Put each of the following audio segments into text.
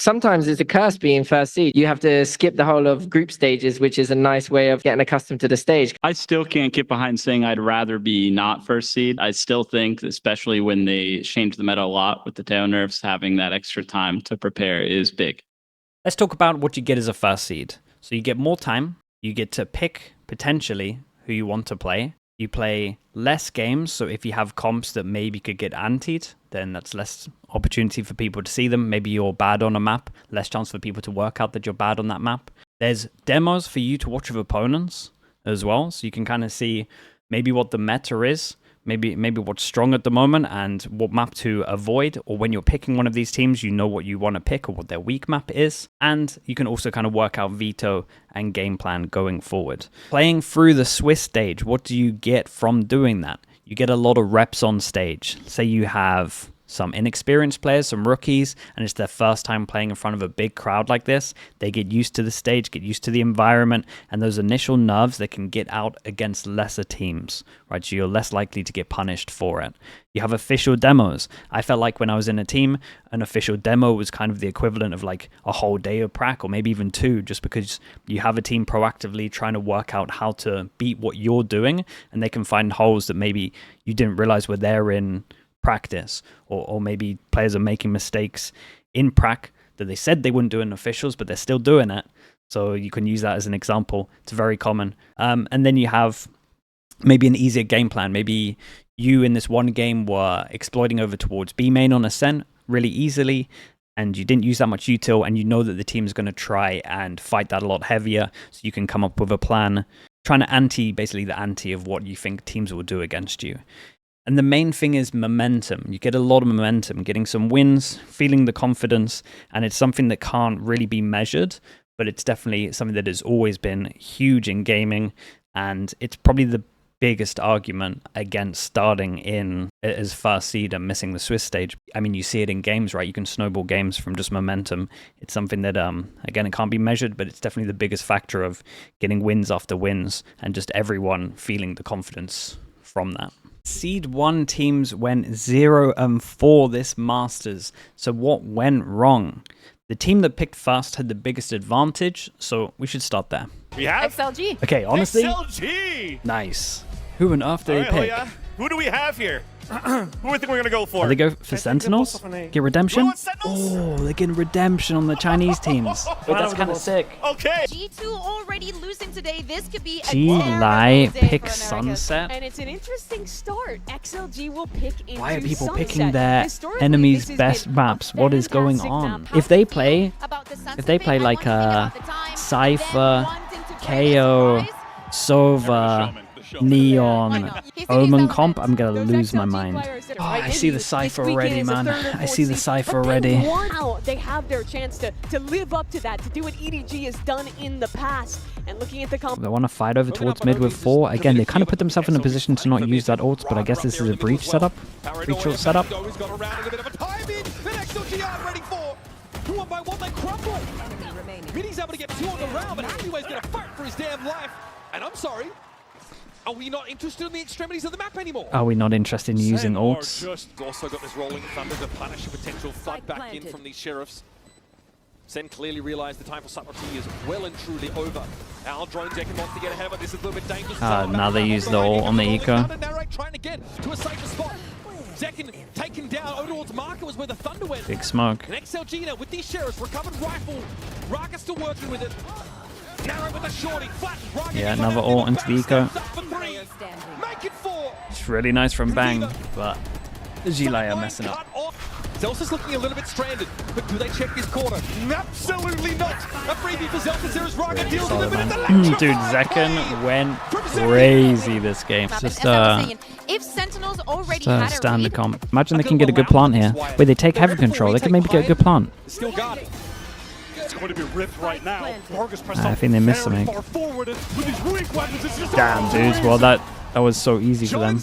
Sometimes it's a curse being first seed. You have to skip the whole of group stages, which is a nice way of getting accustomed to the stage. I still can't get behind saying I'd rather be not first seed. I still think, especially when they change the meta a lot with the tail nerfs, having that extra time to prepare is big. Let's talk about what you get as a first seed. So you get more time. You get to pick, potentially, who you want to play. You play less games, so if you have comps that maybe could get antied, then that's less opportunity for people to see them. Maybe you're bad on a map, less chance for people to work out that you're bad on that map. There's demos for you to watch of opponents as well, so you can kind of see maybe what the meta is, maybe what's strong at the moment and what map to avoid, or when you're picking one of these teams, you know what you want to pick or what their weak map is. And you can also kind of work out veto and game plan going forward. Playing through the Swiss stage, what do you get from doing that? You get a lot of reps on stage. Say you have some inexperienced players, some rookies, and it's their first time playing in front of a big crowd like this. They get used to the stage, get used to the environment, and those initial nerves they can get out against lesser teams, right? So you're less likely to get punished for it. You have official demos. I felt like when I was in a team, an official demo was kind of the equivalent of like a whole day of prac, or maybe even 2, just because you have a team proactively trying to work out how to beat what you're doing, and they can find holes that maybe you didn't realize were there in practice, or maybe players are making mistakes in prac that they said they wouldn't do in officials, but they're still doing it. So you can use that as an example. It's very common. And then you have maybe an easier game plan. Maybe you in this one game were exploiting over towards B main on Ascent really easily, and you didn't use that much util, and you know that the team is going to try and fight that a lot heavier, so you can come up with a plan trying to basically the ante of what you think teams will do against you. And the main thing is momentum. You get a lot of momentum, getting some wins, feeling the confidence, and it's something that can't really be measured, but it's definitely something that has always been huge in gaming, and it's probably the biggest argument against starting in as first seed and missing the Swiss stage. I mean, you see it in games, right? You can snowball games from just momentum. It's something that, again, it can't be measured, but it's definitely the biggest factor of getting wins after wins and just everyone feeling the confidence from that. Seed 1 teams went 0-4 this Masters. So what went wrong? The team that picked first had the biggest advantage, so we should start there. We have XLG. Okay, honestly, XLG. Nice. Who on earth did they pick? Yeah. Who do we have here? Who do we think we're gonna go for? Are they go for Sentinels? Get redemption? Oh, they're getting redemption on the Chinese teams. Wait, that's kind of sick. Okay. G2 already losing today. This could be a G-Lai pick Sunset. And it's an interesting start. XLG will pick into Why are people Sunset. picking their enemies' best maps? What is going on? If they play like Cypher, KO, Sova, Neon, Omen comp, I'm gonna lose my mind. Oh, I see the Cypher already, man. I see the Cypher already. They have their chance to live up to that, to do what EDG has done in the past. And looking at the comp, they want to fight over towards mid with 4. Again, they kind of put themselves in a position to not use that ult, but I guess this is a breach setup. Breach ult setup. One by one, they crumble. Mini's able to get 2 on the round, but Happyway's gonna fight for his damn life. And I'm sorry, are we not interested in the extremities of the map anymore? Are we not interested in using ults? Also got this rolling thunder to punish a potential flood back in from these sheriffs. Sen clearly realized the time for subtlety is well and truly over. Our drone Zekin wants to get ahead, but this is a little bit dangerous. Now they use the ult on the eco. Trying to get to a safer spot. Zekin taken down. Odor's marker was where the thunder went. Big smoke. And XLG now with these sheriffs, recovered rifle. Raka still working with it. Narrow with a shorty. Flash. Yeah, another ult into the eco. Make it 4. It's really nice from Bang, but the G-Lai are messing up. Zelsa's looking a little bit stranded, but do they check this corner? Absolutely not! A freebie for Zelsa, there is Raga deals with it. Dude, Zekin went crazy this game. It's just if Sentinels already a standard comp. Imagine they can get a good plant here. Wait, they take heavy control. They can maybe get a good plant. Still got it. It's going to be ripped right now. I think they missed something. Damn, dudes. Well, that was so easy for them.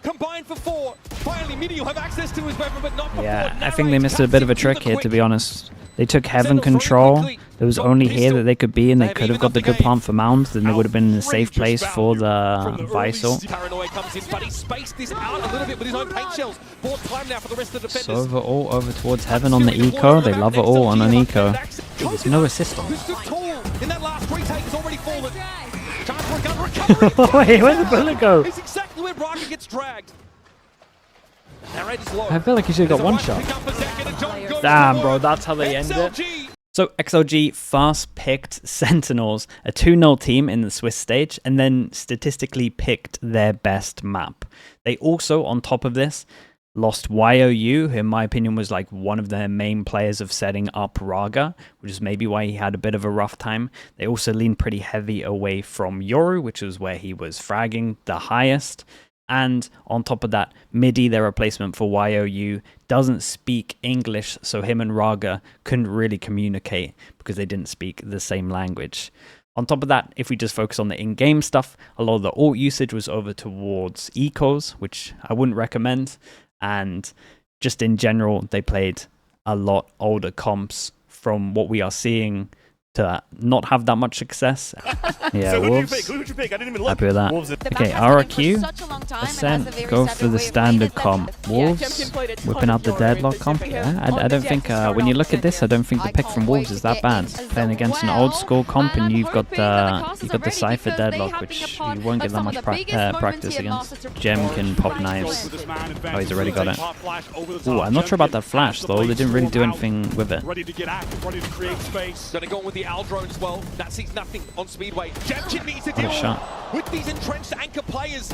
Combined for 4. Finally, Mini will have access to his weapon, but not before. Yeah, I think they missed a bit of a trick here, to be honest. They took heaven control It was only here that they could be, and they could have got the good plant for Mound, then they would have been in a safe place for the Visor. Paranoia comes in, but he spaced this out a little bit with his own paint shells. More time now for the rest of the defenders. Sova all over towards Heaven on the eco. They love it all on an eco. There's no assist on Who stood tall in that last retake has already fallen. Chance for a gun recovery. Wait, where'd the bullet go? It's exactly where Braga gets dragged. Narrate is low. I feel like he should have got one shot. Damn, bro, that's how they end it. So XLG fast picked Sentinels, a 2-0 team in the Swiss stage, and then statistically picked their best map. They also, on top of this, lost YOU, who in my opinion was like one of their main players of setting up Raga, which is maybe why he had a bit of a rough time. They also leaned pretty heavy away from Yoru, which was where he was fragging the highest. And on top of that, Midi, their replacement for YOU, doesn't speak English, so him and Raga couldn't really communicate because they didn't speak the same language. On top of that, if we just focus on the in-game stuff, a lot of the ult usage was over towards ecos, which I wouldn't recommend. And just in general, they played a lot older comps from what we are seeing to not have that much success. Yeah, So Wolves. who would you pick? I didn't even look. Happy with that. Wolves. Okay, RRQ, Ascent, go for the standard comp. Wolves, whipping out the deadlock comp. Yeah, I don't think, when you look at this, I don't think the pick from Wolves is that bad. Playing against an old school comp, and you've got the Cypher deadlock, which you won't get that much practice against. Gem can pop knives. Oh, he's already got it. Oh, I'm not sure about that flash though. They didn't really do anything with it. Ready to get active, ready to create space. Gonna go with the Al drone as well. That sees nothing on Speedway. Gen.G needs to What a deal shot. with these entrenched anchor players.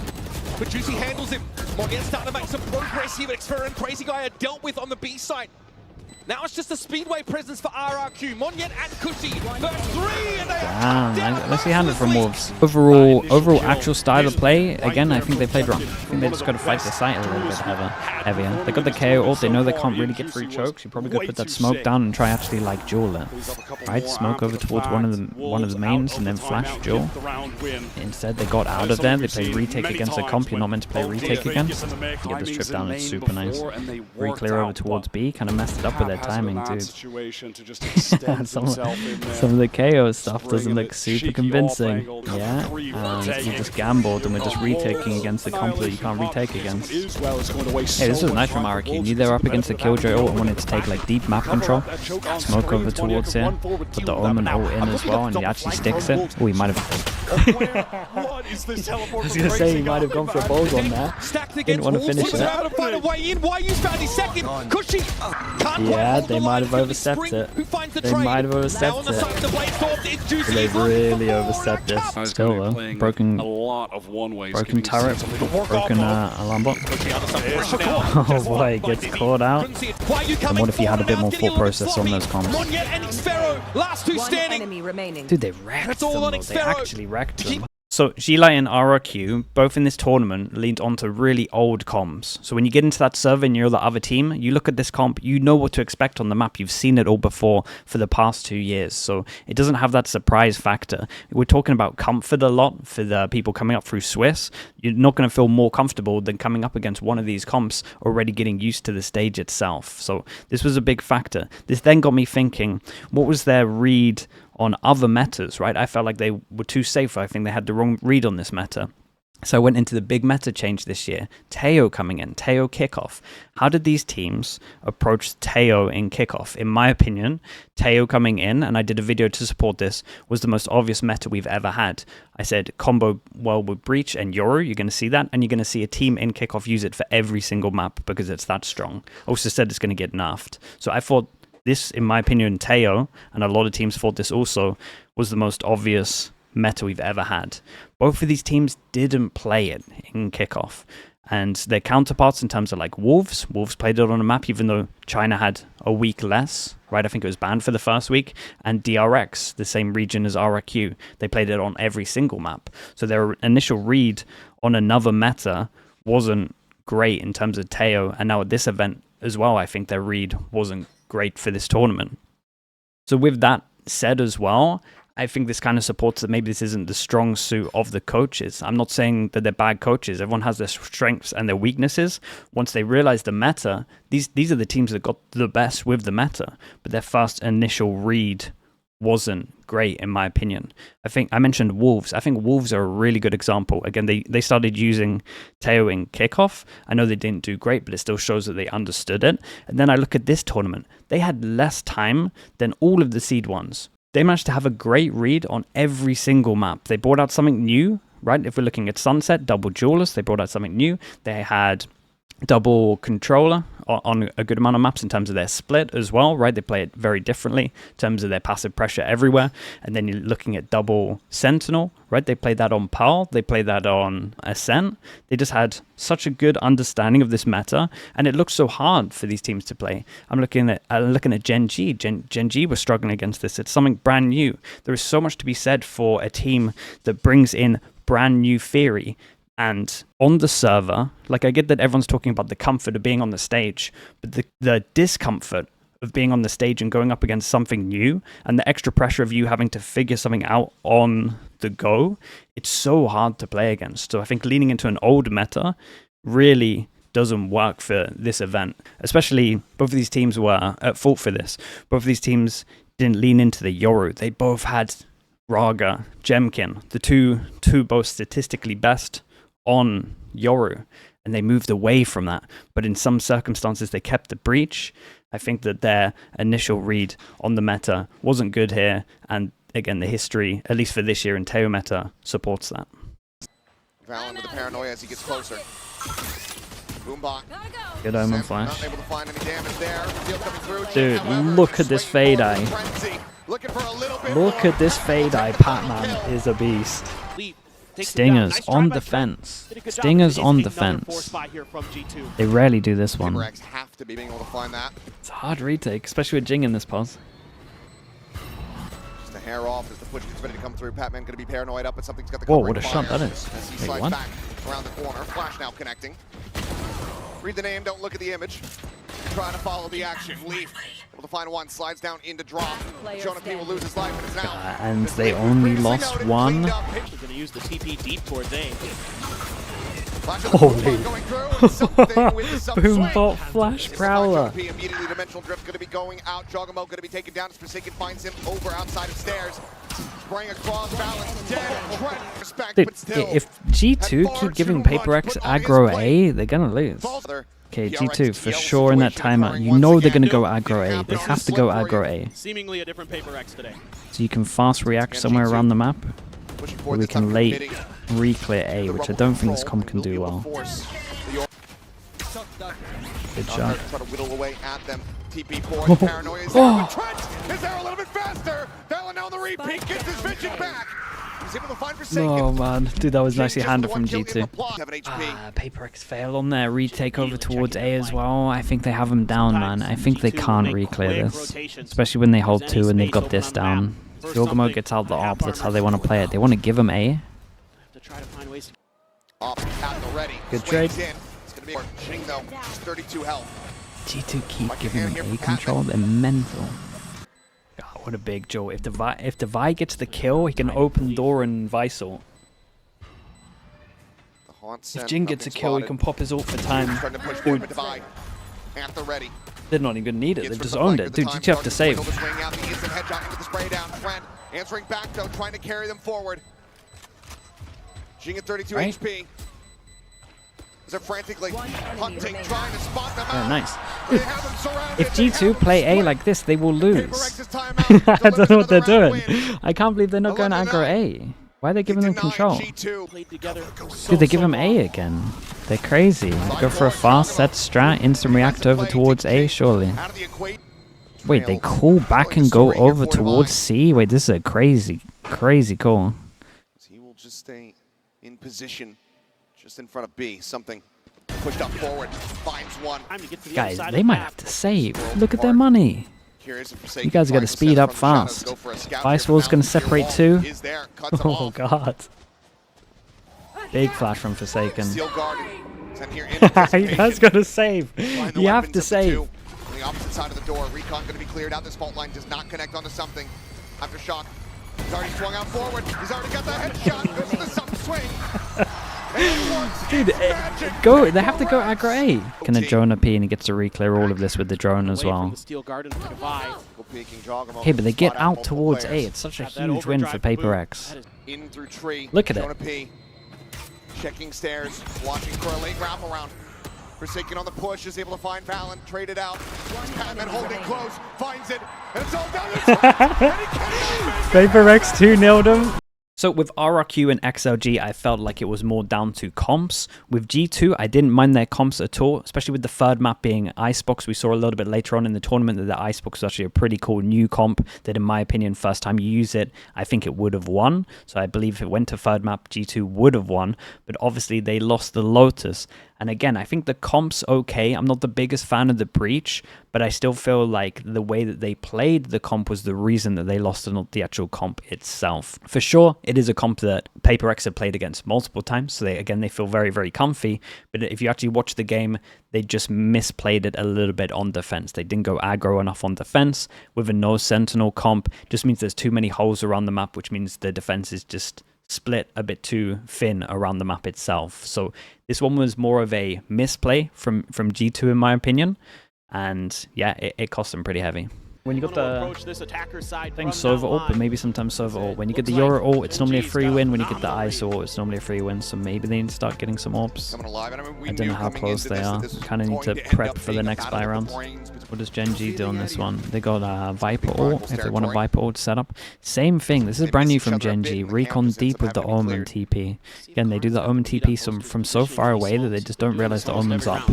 But Juicy handles him. Morgan's starting to make some progress here, but Xferra and Crazy Guy are dealt with on the B side. Now it's just a Speedway presence for RRQ. Monyet and Kushi. First three, and they Damn, nicely handled from Wolves. Overall actual style of play, again, I think they played wrong. I think they just got to fight the site a little bit heavier. They got the KO ult, they know they can't really get through chokes. You probably got to put that smoke down and try actually like duel it. Right, smoke over towards one of the mains and then flash duel. Instead, they got out of there. They played retake against a comp you're not meant to play retake against. You get this trip down, it's super nice. Very clear over towards B, kind of messed it up with their timing, dude. Some of the KO stuff doesn't look super convincing. Yeah, and you just gambled and we're just retaking against the comp that you can't retake against. Hey, this was nice from RRQ. Knew they were up against the Killjoy ult and wanted to take like deep map control. Smoke over towards here. Put the Omen ult in as well, and he actually sticks it. Oh, he might have. I was gonna say he might have gone for a bold one there. Didn't want to finish it. Yeah, they might have overstepped it. They might have overstepped it. They really overstepped this. Still though, broken turret, broken alarm bot. Oh boy, gets caught out. And what if he had a bit more thought process on those comms? Dude, they wrecked them though. They actually wrecked them. So Gila and RRQ, both in this tournament, leaned onto really old comps. So when you get into that server and you're the other team, you look at this comp, you know what to expect on the map. You've seen it all before for the past 2 years. So it doesn't have that surprise factor. We're talking about comfort a lot for the people coming up through Swiss. You're not going to feel more comfortable than coming up against one of these comps already getting used to the stage itself. So this was a big factor. This then got me thinking, what was their read on other metas, right? I felt like they were too safe. I think they had the wrong read on this meta. So I went into the big meta change this year. Teo coming in, Teo kickoff. How did these teams approach Teo in kickoff? In my opinion, Teo coming in, and I did a video to support this, was the most obvious meta we've ever had. I said combo well with Breach and Yoru, you're going to see that, and you're going to see a team in kickoff use it for every single map because it's that strong. Also said it's going to get nerfed. So I thought this, in my opinion, Teo, and a lot of teams thought this also, was the most obvious meta we've ever had. Both of these teams didn't play it in kickoff. And their counterparts in terms of like Wolves played it on a map even though China had a week less, right? I think it was banned for the first week. And DRX, the same region as RRQ, they played it on every single map. So their initial read on another meta wasn't great in terms of Teo. And now at this event as well, I think their read wasn't great for this tournament. So with that said as well, I think this kind of supports that maybe this isn't the strong suit of the coaches. I'm not saying that they're bad coaches. Everyone has their strengths and their weaknesses. Once they realize the meta, these are the teams that got the best with the meta, but their first initial read wasn't great in my opinion. I think I mentioned Wolves. I think Wolves are a really good example. Again, they started using Teo in kickoff. I know they didn't do great, but it still shows that they understood it. And then I look at this tournament. They had less time than all of the seed ones. They managed to have a great read on every single map. They brought out something new, right? If we're looking at Sunset, double Duelist, they brought out something new. They had double controller on a good amount of maps in terms of their split as well, right? They play it very differently in terms of their passive pressure everywhere. And then you're looking at double Sentinel, right? They played that on Pearl, they played that on Ascent. They just had such a good understanding of this meta, and it looks so hard for these teams to play. I'm looking at Gen.G. Gen.G was struggling against this. It's something brand new. There is so much to be said for a team that brings in brand new theory. And on the server, like I get that everyone's talking about the comfort of being on the stage, but the discomfort of being on the stage and going up against something new and the extra pressure of you having to figure something out on the go, it's so hard to play against. So I think leaning into an old meta really doesn't work for this event. Especially both of these teams were at fault for this. Both of these teams didn't lean into the Yoru. They both had Raga, Jemkin, the two both statistically best on Yoru, and they moved away from that. But in some circumstances, they kept the breach. I think that their initial read on the meta wasn't good here, and again, the history, at least for this year in Teo meta, supports that. Valen with the paranoia as he gets closer. Boombox. Good Omen flash. Not able to find any damage there. Steel coming through. Dude, However, look at this fade eye. Frenzy. Looking for a little bit Look more. at this fade eye. Pac-Man is a beast. Stingers on defense. Stingers on defense. They rarely do this one. Paper X have to be being able to find that. It's a hard retake, especially with Jing in this pause. Just a hair off as the push gets ready to come through. Patman going to be paranoid up, but something's got the Whoa, covering what a fire. shot that is. As he Wait, slides what? back around the corner. Flash now connecting. Read the name, don't look at the image. Trying to follow the action. Leaf able to find one, slides down into drop. Jonah P will lose his life, but it's now. And they only lost one. Going to use the TP deep towards A. Holy. Boombot Flash Prowler. Immediately dimensional drift going to be going out. Jogamo going to be taken down as Forsaken finds him over outside of stairs. Spraying across, balance dead. Respect, Dude, but still. if G2 keep giving Paper X aggro A, they're gonna lose. Okay, G2 for sure in that timeout. You know they're gonna go aggro A. They have to go aggro A. Seemingly a different Paper X today. So you can fast react somewhere around the map, or we can late re-clear A, which I don't think this comp can do well. Good shot. Try to whittle away at them. TP4, paranoia is there. Trent is there a little bit faster. Valen now on the repeat, gets his vision back. He's able to find Forsaken. Oh man, dude, that was nicely Just handled the from one kill in G2. the plot. 7 HP. Paper X fail on their retake over towards A as well. I think they have him down, man. I think they can't re-clear this, especially when they hold 2 and they've got this down. Jogamo gets out the AWP, that's how they want to play it. They want to give him A. Good trade. It's going to be Jing though, 32 health. G2 keep giving him A control, they're mental. God, what a big Joe. If the Vi gets the kill, he can open door and Visal. If Jing gets a kill, he can pop his ult for time. They're not even going to need it, they've just owned it. Dude, G2 have to save. Answering back though, trying to carry them forward. Jing at 32 Right. HP. They're frantically hunting, trying to spot them out. Nice. They have them surrounded. If G2 play A like this, they will lose. I don't know what they're doing. I can't believe they're not going to aggro A. Why are they giving them control? Dude, they give them A again. They're crazy. They go for a fast set strat, instant react over towards A, surely. Wait, they call back and go over towards C? Wait, this is a crazy, crazy call. He will just stay in position just in front of B. Something pushed up forward, finds one. Guys, they might have to save. Look at their money. You guys got to speed up fast. Viceroy's going to separate 2. Oh god. Big flash from Forsaken. You guys got to save. You have to save. On the opposite side of the door, Recon going to be cleared out. This fault line does not connect onto something. After shock, he's already swung out forward. He's already got the headshot. Goes to the sub swing. Dude, go! They have to go aggro A. Can a drone up P and he gets to re-clear all of this with the drone as well. Okay, but they get out towards A. It's such a huge win for PaperX. In through tree. Look at it. Jonah P. Checking stairs, watching for a late wraparound. Forsaken on the push, is able to find Valen, trade it out. Patman holding close, finds it, and it's all down. PaperX 2-0'd him. So with RRQ and XLG, I felt like it was more down to comps. With G2, I didn't mind their comps at all, especially with the third map being Icebox. We saw a little bit later on in the tournament that the Icebox was actually a pretty cool new comp that, in my opinion, first time you use it, I think it would have won. So I believe if it went to third map, G2 would have won. But obviously, they lost the Lotus. And again, I think the comp's okay. I'm not the biggest fan of the Breach, but I still feel like the way that they played the comp was the reason that they lost, and not the actual comp itself. For sure, it is a comp that PaperX have played against multiple times, so they feel very, very comfy. But if you actually watch the game, they just misplayed it a little bit on defense. They didn't go aggro enough on defense. With a no Sentinel comp, just means there's too many holes around the map, which means the defense is just split a bit too thin around the map itself. So this one was more of a misplay from G2 in my opinion, and yeah, it cost them pretty heavy. When you got the thing Sova ult, but maybe sometimes Sova ult. When you get the Yoru ult, it's normally a free win. When you get the Ice ult, it's normally a free win. So maybe they need to start getting some orbs. I don't know how close they are. Kind of need to prep for the next buy round. What does Gen.G do on this one? They got a Viper ult, if they want a Viper ult setup. Same thing. This is brand new from Gen.G. Recon deep with the Omen TP. Again, they do the Omen TP from so far away that they just don't realize the Omen's up.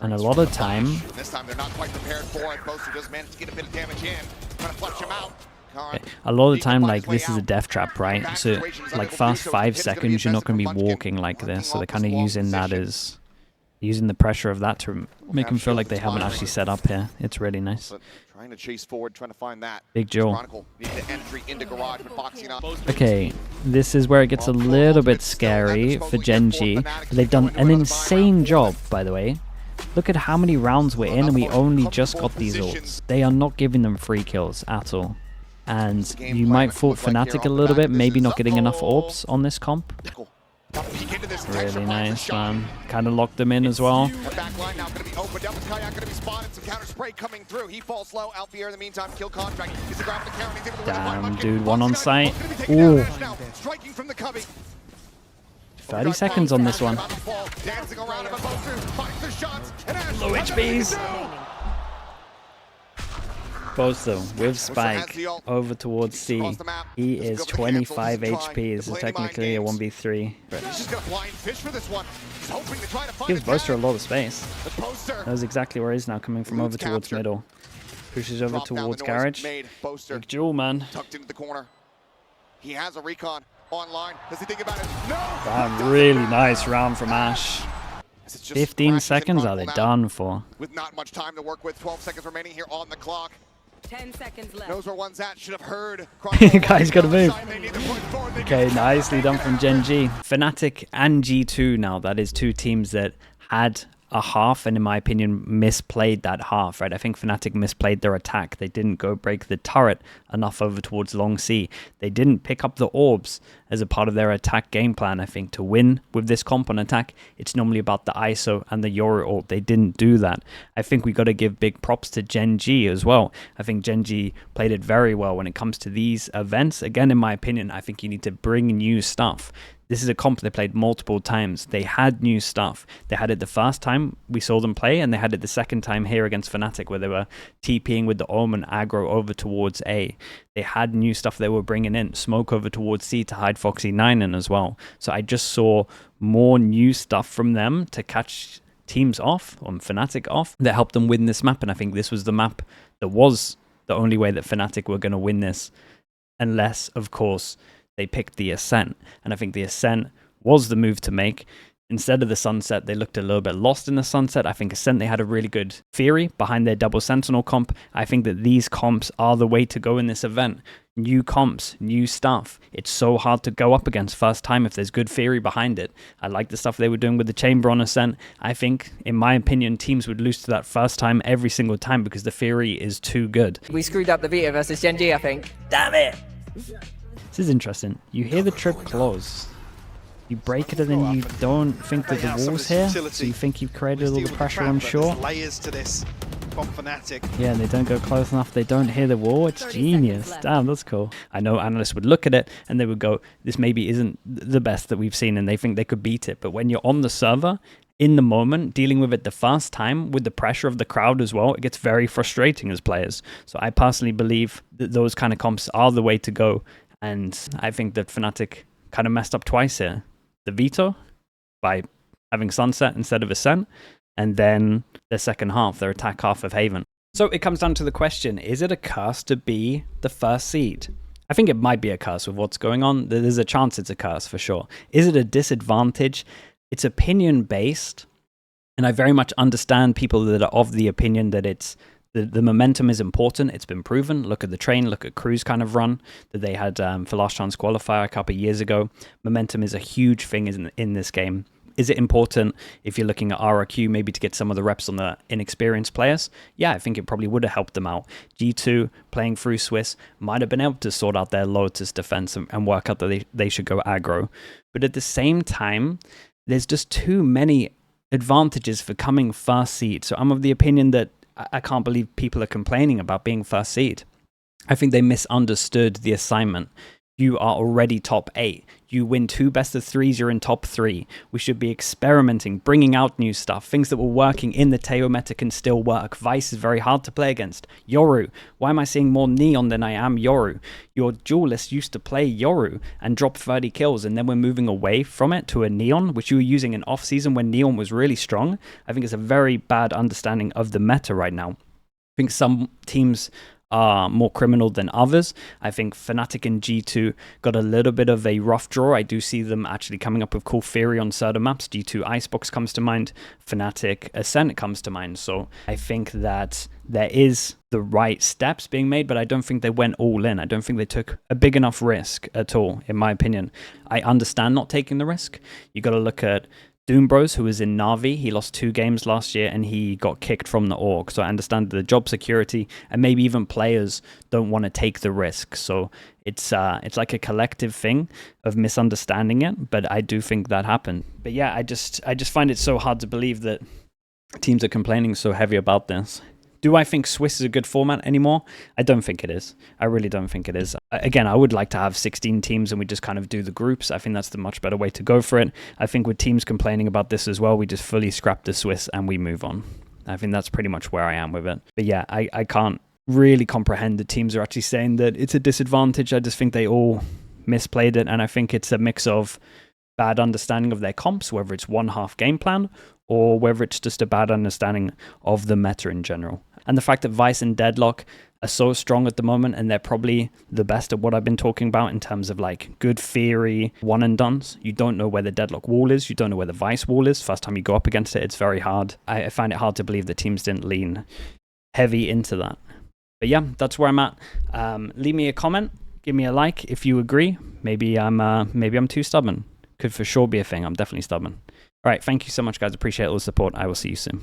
And a lot of time, This time they're not quite prepared for it. Boaster does manage to get a bit of damage in. Trying to flush him out. a lot of the time, like, this is a death trap, right? So, like, first 5 seconds, you're not going to be walking like this. So they're kind of using that as, using the pressure of that to make them feel like they haven't actually set up here. It's really nice. Trying to chase forward, trying to find that. Big Joe. Garage, Okay, this is where it gets a little bit scary for Gen.G. They've done an insane job, by the way. Look at how many rounds we're in and we only just got these ults. They are not giving them free kills at all. And you might fault Fnatic a little bit, maybe not getting enough orbs on this comp. Really nice, man. Kind of locked them in as well. Damn, dude, one on site. Ooh. 30 seconds on this one. Low HPs. Boaster with Spike over towards C. He is 25 HP. This is technically a 1v3. Gives Boaster a lot of space. Knows exactly where he is now, coming from over towards middle. Pushes over towards garage. Big Jewel, man. He has a recon online. Does he think about it? No! Damn, really nice round from Ash. 15 seconds, are they done for? With not much time to work with, 12 seconds remaining here on the clock. 10 seconds left. Knows where one's at, should have heard. Guys gotta move. Okay, nicely done from Gen.G. Fnatic and G2 now, that is 2 teams that had a half, and in my opinion misplayed that half, right? I think Fnatic misplayed their attack. They didn't go break the turret enough over towards long C. They didn't pick up the orbs as a part of their attack game plan. I think to win with this comp on attack, it's normally about the ISO and the Yoru ult. They didn't do that. I think we got to give big props to Gen.G as well. I think Gen.G played it very well when it comes to these events. Again, in my opinion, I think you need to bring new stuff. This is a comp they played multiple times. They had new stuff. They had it the first time we saw them play, and they had it the second time here against Fnatic, where they were TPing with the Omen aggro over towards A. They had new stuff they were bringing in. Smoke over towards C to hide Foxy9 in as well. So I just saw more new stuff from them to catch teams off, or Fnatic off, that helped them win this map. And I think this was the map that was the only way that Fnatic were going to win this. Unless, of course, they picked the Ascent, and I think the Ascent was the move to make. Instead of the Sunset, they looked a little bit lost in the Sunset. I think Ascent, they had a really good theory behind their double Sentinel comp. I think that these comps are the way to go in this event. New comps, new stuff. It's so hard to go up against first time if there's good theory behind it. I like the stuff they were doing with the Chamber on Ascent. I think, in my opinion, teams would lose to that first time every single time because the theory is too good. We screwed up the Veto versus Gen.G, I think. Damn it! This is interesting. You hear the trip close. You break it and then you don't think that the wall's here, so you think you've created all the pressure on short. Layers to this from Fnatic. Yeah, they don't go close enough. They don't hear the wall. It's genius. Damn, that's cool. I know analysts would look at it and they would go, this maybe isn't the best that we've seen, and they think they could beat it. But when you're on the server, in the moment, dealing with it the first time, with the pressure of the crowd as well, it gets very frustrating as players. So I personally believe that those kind of comps are the way to go. And I think that Fnatic kind of messed up twice here. The Veto, by having Sunset instead of Ascent, and then the second half, their attack half of Haven. So it comes down to the question, is it a curse to be the first seed? I think it might be a curse with what's going on. There's a chance it's a curse for sure. Is it a disadvantage? It's opinion-based, and I very much understand people that are of the opinion that it's the momentum is important. It's been proven. Look at the train, look at Crew's kind of run that they had for Last Chance Qualifier a couple of years ago. Momentum is a huge thing in this game. Is it important if you're looking at RRQ maybe to get some of the reps on the inexperienced players? Yeah, I think it probably would have helped them out. G2 playing through Swiss might have been able to sort out their Lotus defense and work out that they should go aggro. But at the same time, there's just too many advantages for coming first seed. So I'm of the opinion that I can't believe people are complaining about being first seed. I think they misunderstood the assignment. You are already top 8. You win 2 best of 3s, you're in top 3. We should be experimenting, bringing out new stuff. Things that were working in the Teo meta can still work. Vice is very hard to play against. Yoru. Why am I seeing more Neon than I am Yoru? Your duelist used to play Yoru and drop 30 kills, and then we're moving away from it to a Neon, which you were using in off-season when Neon was really strong. I think it's a very bad understanding of the meta right now. I think some teams are more criminal than others. I think Fnatic and G2 got a little bit of a rough draw. I do see them actually coming up with cool theory on certain maps. G2 Icebox comes to mind. Fnatic Ascent comes to mind. So I think that there is the right steps being made, but I don't think they went all in. I don't think they took a big enough risk at all, in my opinion. I understand not taking the risk. You got to look at Doombros, who was in Na'Vi. He lost 2 games last year and he got kicked from the org. So I understand the job security and maybe even players don't want to take the risk. So it's like a collective thing of misunderstanding it, but I do think that happened. But yeah, I just find it so hard to believe that teams are complaining so heavy about this. Do I think Swiss is a good format anymore? I don't think it is. I really don't think it is. Again, I would like to have 16 teams and we just kind of do the groups. I think that's the much better way to go for it. I think with teams complaining about this as well, we just fully scrap the Swiss and we move on. I think that's pretty much where I am with it. But yeah, I can't really comprehend that teams are actually saying that it's a disadvantage. I just think they all misplayed it, and I think it's a mix of bad understanding of their comps, whether it's one half game plan or whether it's just a bad understanding of the meta in general. And the fact that Vice and Deadlock are so strong at the moment, and they're probably the best at what I've been talking about in terms of like good theory, one and dones. You don't know where the Deadlock wall is. You don't know where the Vice wall is. First time you go up against it, it's very hard. I find it hard to believe that teams didn't lean heavy into that. But yeah, that's where I'm at. Leave me a comment. Give me a like if you agree. Maybe I'm too stubborn. Could for sure be a thing. I'm definitely stubborn. All right, thank you so much, guys. Appreciate all the support. I will see you soon.